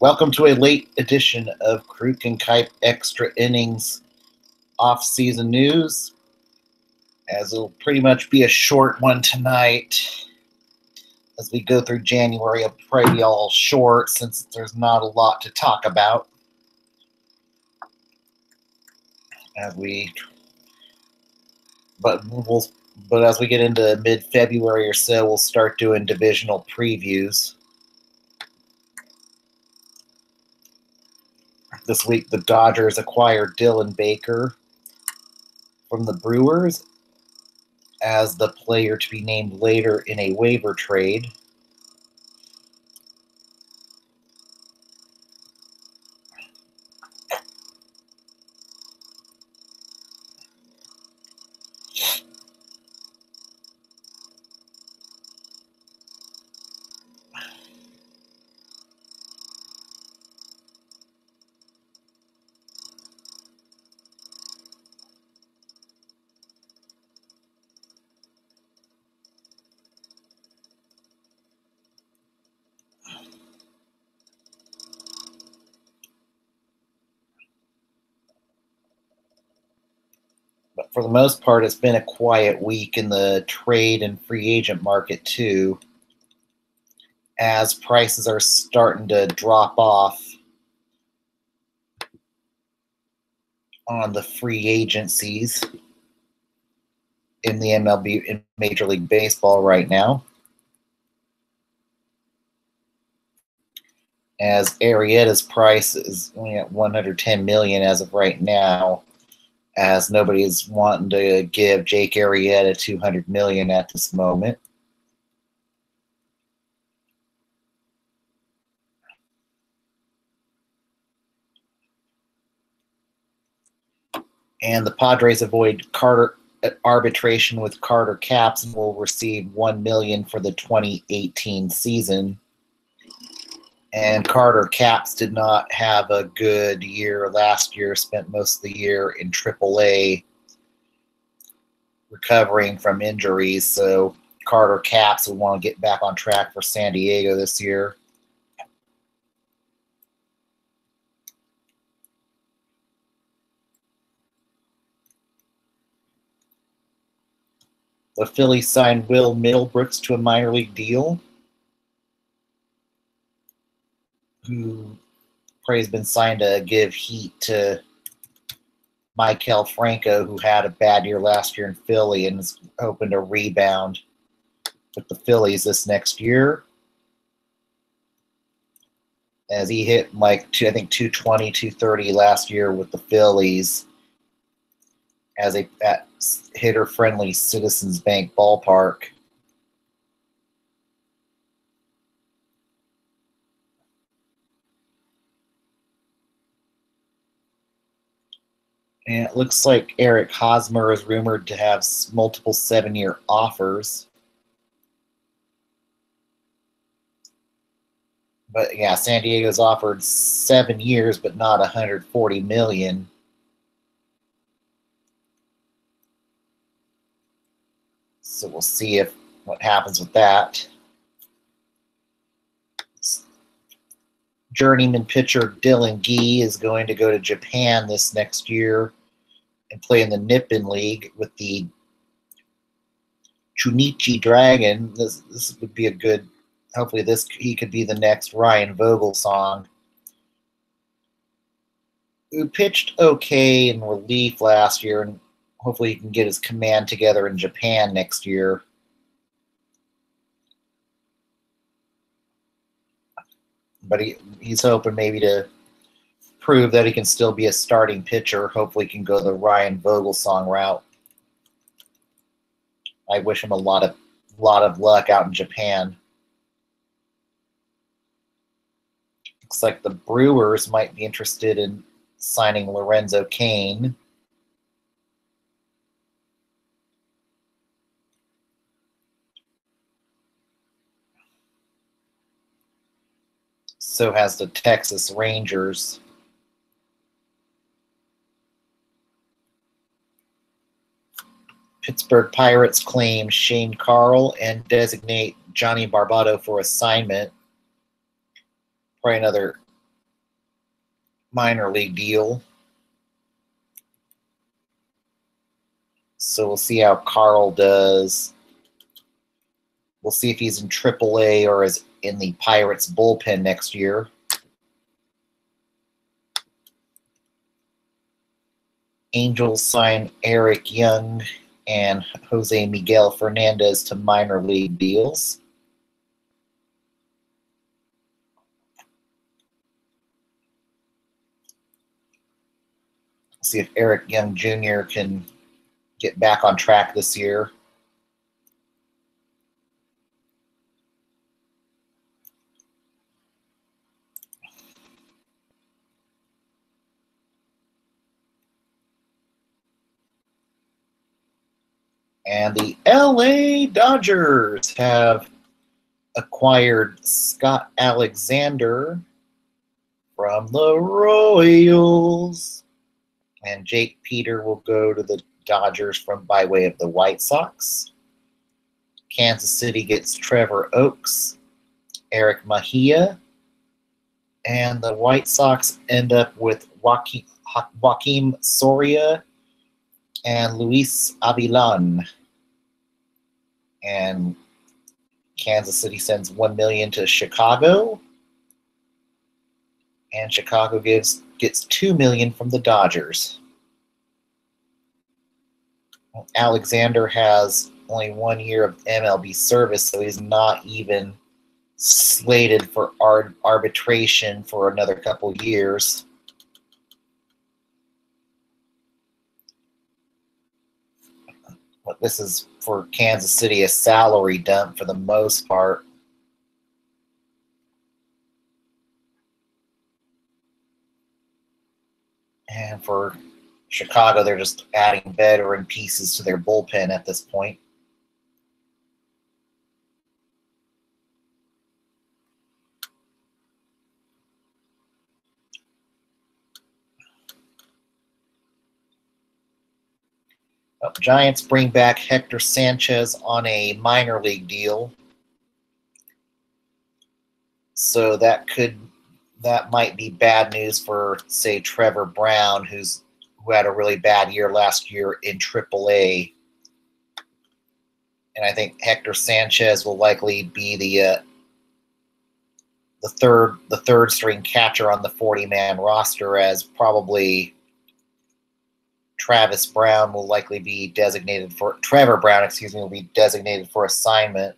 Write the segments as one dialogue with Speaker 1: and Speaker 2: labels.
Speaker 1: Welcome to a late edition of Kruk and Kuip Extra Innings off-season news, as it'll pretty much be a short one tonight. As we go through January, it'll probably be all short since there's not a lot to talk about. But as we get into mid-February or so, we'll start doing divisional previews. This week, the Dodgers acquired Dylan Baker from the Brewers as the player to be named later in a waiver trade. But for the most part, it's been a quiet week in the trade and free agent market too, as prices are starting to drop off on the free agencies in the MLB, in Major League Baseball right now. As Arrieta's price is only at $110 million as of right now, as nobody is wanting to give Jake Arrieta $200 million at this moment. And the Padres avoid arbitration with Carter Capps and will receive $1 million for the 2018 season. And Carter Capps did not have a good year last year, spent most of the year in AAA recovering from injuries. So Carter Capps will want to get back on track for San Diego this year. The Phillies signed Will Middlebrooks to a minor league deal, who has been signed to give heat to Maikel Franco, who had a bad year last year in Philly and is hoping to rebound with the Phillies this next year. As he hit I think 220, 230 last year with the Phillies at hitter-friendly Citizens Bank ballpark. And it looks like Eric Hosmer is rumored to have multiple 7-year offers. But yeah, San Diego's offered 7 years, but not $140 million. So we'll see what happens with that. Journeyman pitcher Dylan Gee is going to go to Japan this next year and play in the Nippon League with the Chunichi Dragon. This would be a good. Hopefully, he could be the next Ryan Vogelsong, who pitched okay in relief last year, and hopefully he can get his command together in Japan next year. But he's hoping maybe to prove that he can still be a starting pitcher. Hopefully he can go the Ryan Vogelsong route. I wish him a lot of luck out in Japan. Looks like the Brewers might be interested in signing Lorenzo Cain. So has the Texas Rangers. Pittsburgh Pirates claim Shane Carl and designate Johnny Barbato for assignment. Probably another minor league deal. So we'll see how Carl does. We'll see if he's in AAA or is in the Pirates bullpen next year. Angels sign Eric Young and Jose Miguel Fernandez to minor league deals. See if Eric Young Jr. can get back on track this year. And the LA Dodgers have acquired Scott Alexander from the Royals. And Jake Peter will go to the Dodgers by way of the White Sox. Kansas City gets Trevor Oakes, Eric Mejia, and the White Sox end up with Joaquim Soria and Luis Avilan. And Kansas City sends $1 million to Chicago, and Chicago gets $2 million from the Dodgers. Alexander has only 1 year of MLB service, so he's not even slated for arbitration for another couple years. But this is for Kansas City a salary dump for the most part. And for Chicago, they're just adding veteran pieces to their bullpen at this point. Giants bring back Hector Sanchez on a minor league deal. So that might be bad news for, say, Trevor Brown, who had a really bad year last year in AAA. And I think Hector Sanchez will likely be the third string catcher on the 40-man roster, as probably Trevor Brown, will be designated for assignment.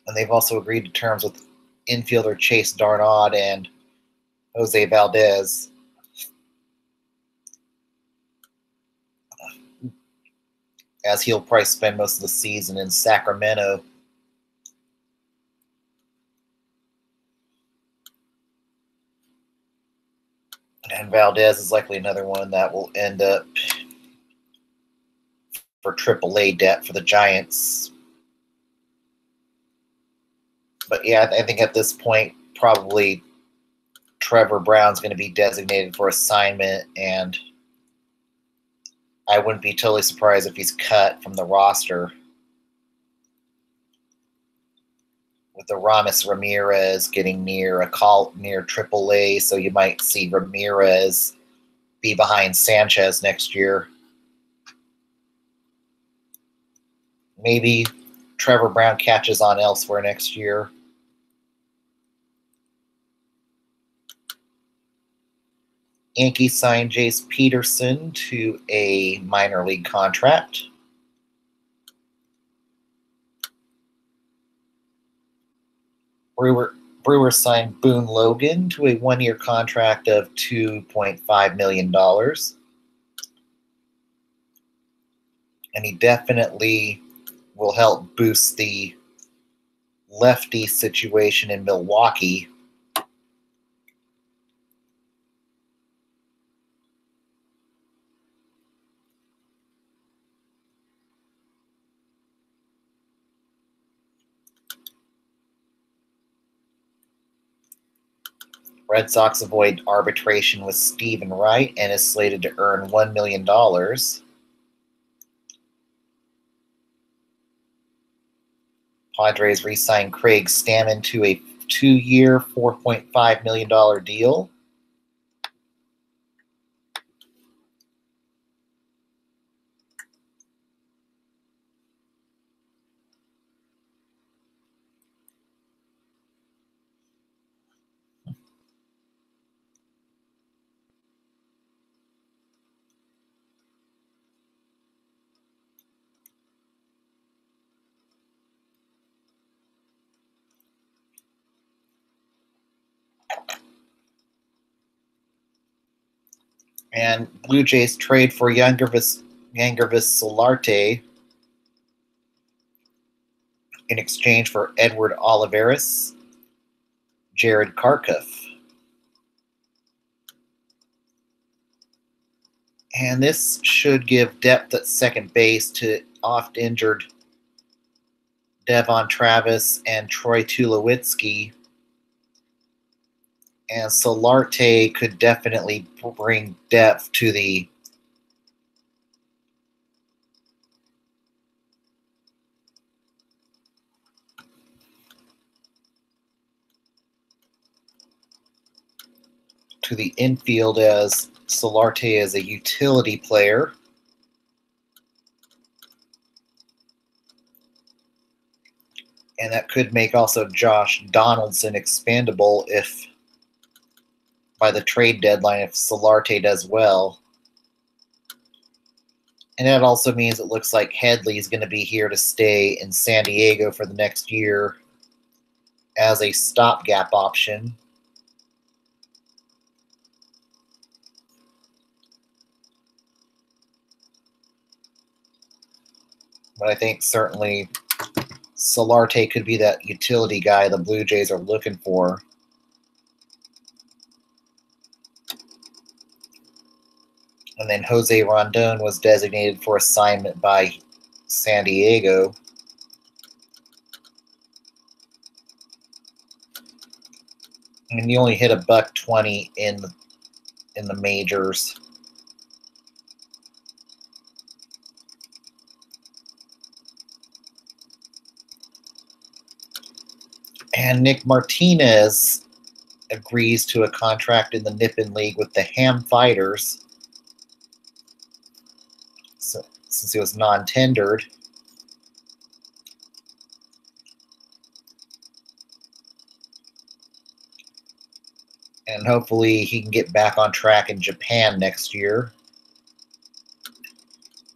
Speaker 1: And they've also agreed to terms with infielder Chase Darnaud and Jose Valdez. As he'll probably spend most of the season in Sacramento. And Valdez is likely another one that will end up for AAA debt for the Giants. But yeah, I think at this point, probably Trevor Brown's going to be designated for assignment, and I wouldn't be totally surprised if he's cut from the roster. With the Ramos Ramirez getting near AAA, so you might see Ramirez be behind Sanchez next year. Maybe Trevor Brown catches on elsewhere next year. Yankees signed Jace Peterson to a minor league contract. Brewers signed Boone Logan to a 1-year contract of $2.5 million. And he definitely will help boost the lefty situation in Milwaukee. Red Sox avoid arbitration with Stephen Wright and is slated to earn $1 million. Padres re-signed Craig Stammen to a 2-year, $4.5 million deal. And Blue Jays trade for Yangervis Solarte in exchange for Edward Olivares, Jared Karkuff. And this should give depth at second base to oft-injured Devon Travis and Troy Tulowitzki. And Solarte could definitely bring depth to the infield, as Solarte is a utility player. And that could make also Josh Donaldson expandable if by the trade deadline, if Solarte does well. And that also means it looks like Headley is going to be here to stay in San Diego for the next year as a stopgap option. But I think certainly Solarte could be that utility guy the Blue Jays are looking for. And then Jose Rondon was designated for assignment by San Diego. And he only hit a $120 in the majors. And Nick Martinez agrees to a contract in the Nippon League with the Ham Fighters, so, since he was non-tendered. And hopefully he can get back on track in Japan next year.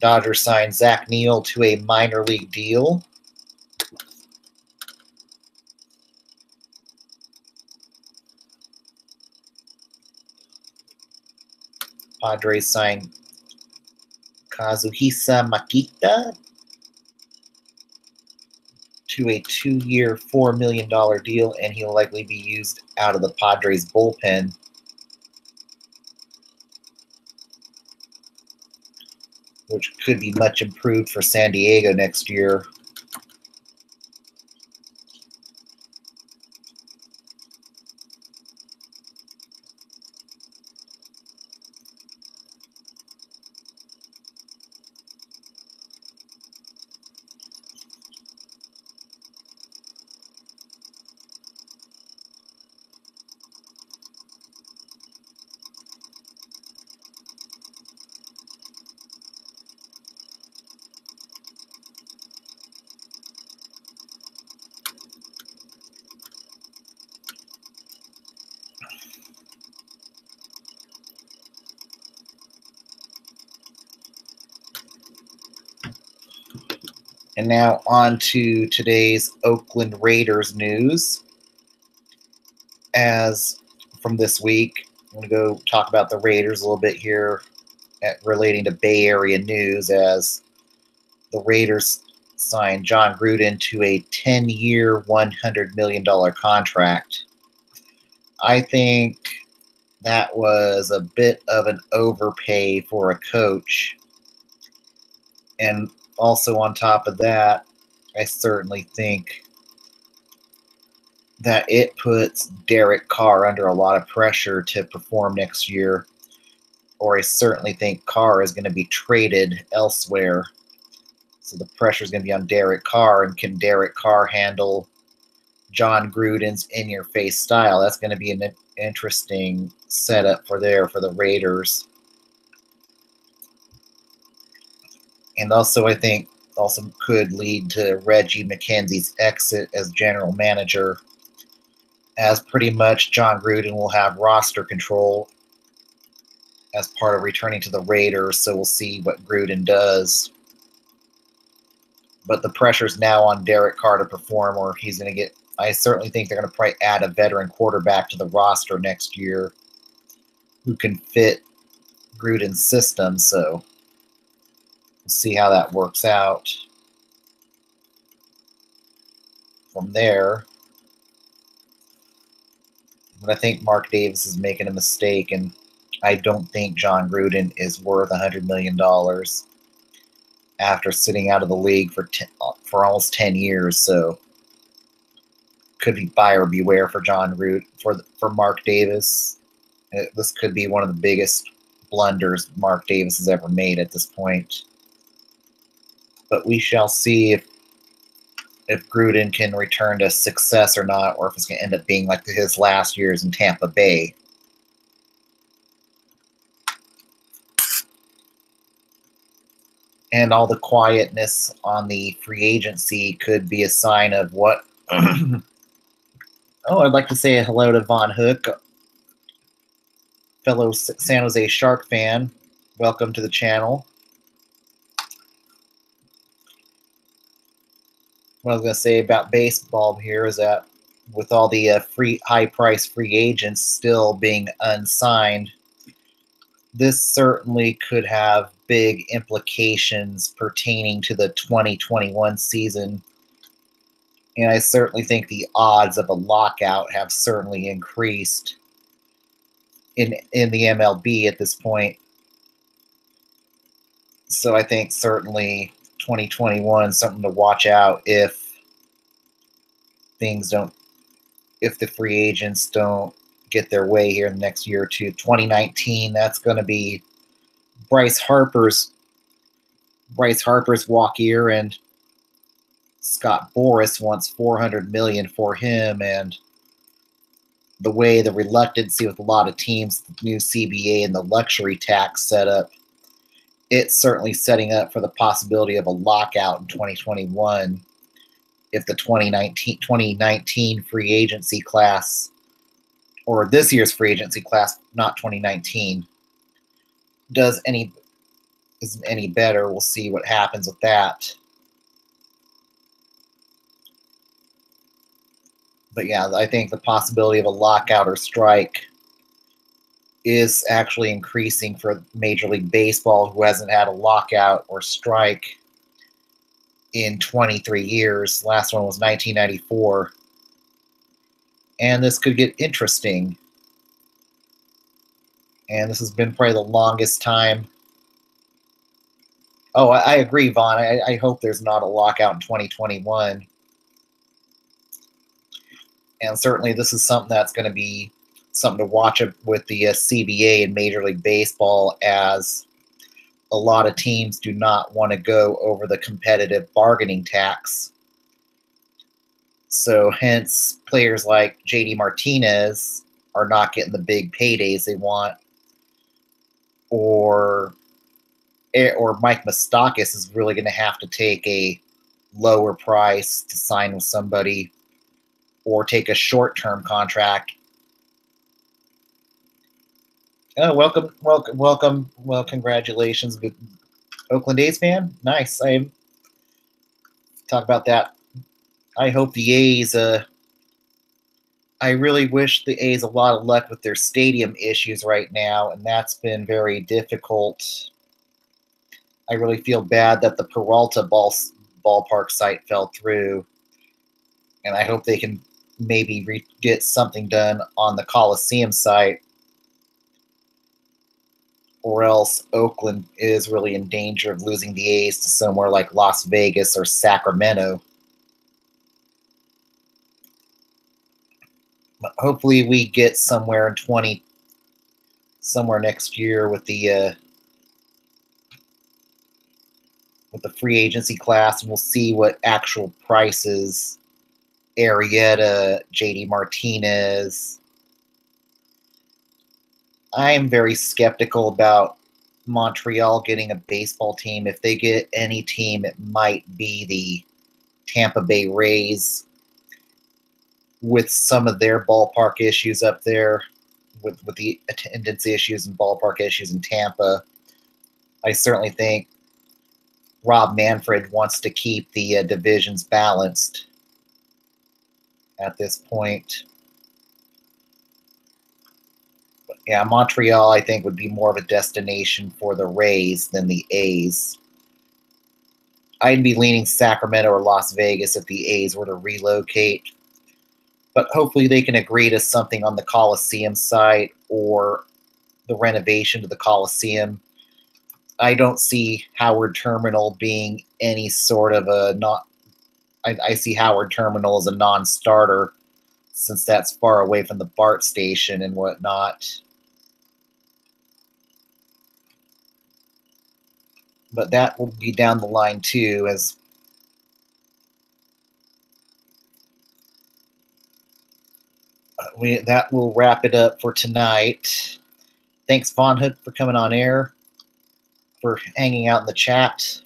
Speaker 1: Dodgers signed Zach Neal to a minor league deal. Padres signed Kazuhisa Makita to a 2-year, $4 million deal, and he'll likely be used out of the Padres bullpen. Which could be much improved for San Diego next year. And now on to today's Oakland Raiders news. As from this week, I'm going to go talk about the Raiders a little bit here relating to Bay Area news, as the Raiders signed John Gruden to a 10-year, $100 million contract. I think that was a bit of an overpay for a coach. And also on top of that, I certainly think that it puts Derek Carr under a lot of pressure to perform next year. Or I certainly think Carr is going to be traded elsewhere. So the pressure is going to be on Derek Carr. And can Derek Carr handle John Gruden's in-your-face style. That's going to be an interesting setup for the Raiders. And also, I think, also could lead to Reggie McKenzie's exit as general manager, as pretty much John Gruden will have roster control as part of returning to the Raiders, so we'll see what Gruden does. But the pressure's now on Derek Carr to perform, or he's going to get – I certainly think they're going to probably add a veteran quarterback to the roster next year who can fit Gruden's system, so we'll see how that works out from there. But I think Mark Davis is making a mistake, and I don't think John Gruden is worth $100 million after sitting out of the league for almost 10 years. So could be buyer beware for John Gruden, for Mark Davis. This could be one of the biggest blunders Mark Davis has ever made at this point. But we shall see if Gruden can return to success or not, or if it's going to end up being like his last years in Tampa Bay. And all the quietness on the free agency could be a sign of what... Oh, I'd like to say hello to Von Hook, fellow San Jose Shark fan. Welcome to the channel. What I was going to say about baseball here is that with all the high-price free agents still being unsigned, this certainly could have big implications pertaining to the 2021 season. And I certainly think the odds of a lockout have certainly increased in the MLB at this point. So I think certainly 2021 something to watch out if the free agents don't get their way here in the next year or two. 2019, that's going to be Bryce Harper's walk year, and Scott Boras wants $400 million for him, and the reluctancy with a lot of teams, the new CBA and the luxury tax setup, it's certainly setting up for the possibility of a lockout in 2021 if the 2019 free agency class, or this year's free agency class, not 2019, isn't any better. We'll see what happens with that. But yeah, I think the possibility of a lockout or strike is actually increasing for Major League Baseball, who hasn't had a lockout or strike in 23 years. Last one was 1994. And this could get interesting. And this has been probably the longest time. Oh, I agree, Vaughn. I hope there's not a lockout in 2021. And certainly this is something that's going to be something to watch with the CBA and Major League Baseball, as a lot of teams do not want to go over the competitive bargaining tax. So hence players like JD Martinez are not getting the big paydays they want, or Mike Moustakas is really going to have to take a lower price to sign with somebody, or take a short-term contract. Oh, welcome. Well, congratulations, good Oakland A's fan. Nice. I talk about that. I hope the A's. I really wish the A's a lot of luck with their stadium issues right now, and that's been very difficult. I really feel bad that the Peralta ballpark site fell through, and I hope they can maybe get something done on the Coliseum site, or else Oakland is really in danger of losing the A's to somewhere like Las Vegas or Sacramento. But hopefully we get somewhere somewhere next year with the free agency class, and we'll see what actual prices Arrieta, JD Martinez. I am very skeptical about Montreal getting a baseball team. If they get any team, it might be the Tampa Bay Rays, with some of their ballpark issues up there, with the attendance issues and ballpark issues in Tampa. I certainly think Rob Manfred wants to keep the divisions balanced at this point. But yeah, Montreal, I think, would be more of a destination for the Rays than the A's. I'd be leaning Sacramento or Las Vegas if the A's were to relocate. But hopefully they can agree to something on the Coliseum site or the renovation to the Coliseum. I don't see Howard Terminal being any sort of a not. I see Howard Terminal as a non-starter, since that's far away from the BART station and whatnot. But that will be down the line too, as that will wrap it up for tonight. Thanks, Von Hook, for coming on air, for hanging out in the chat.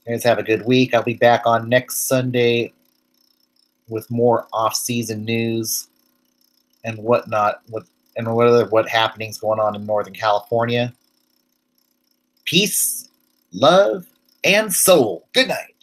Speaker 1: You guys have a good week. I'll be back on next Sunday with more off-season news and whatnot, what happening's going on in Northern California. Peace, love, and soul. Good night.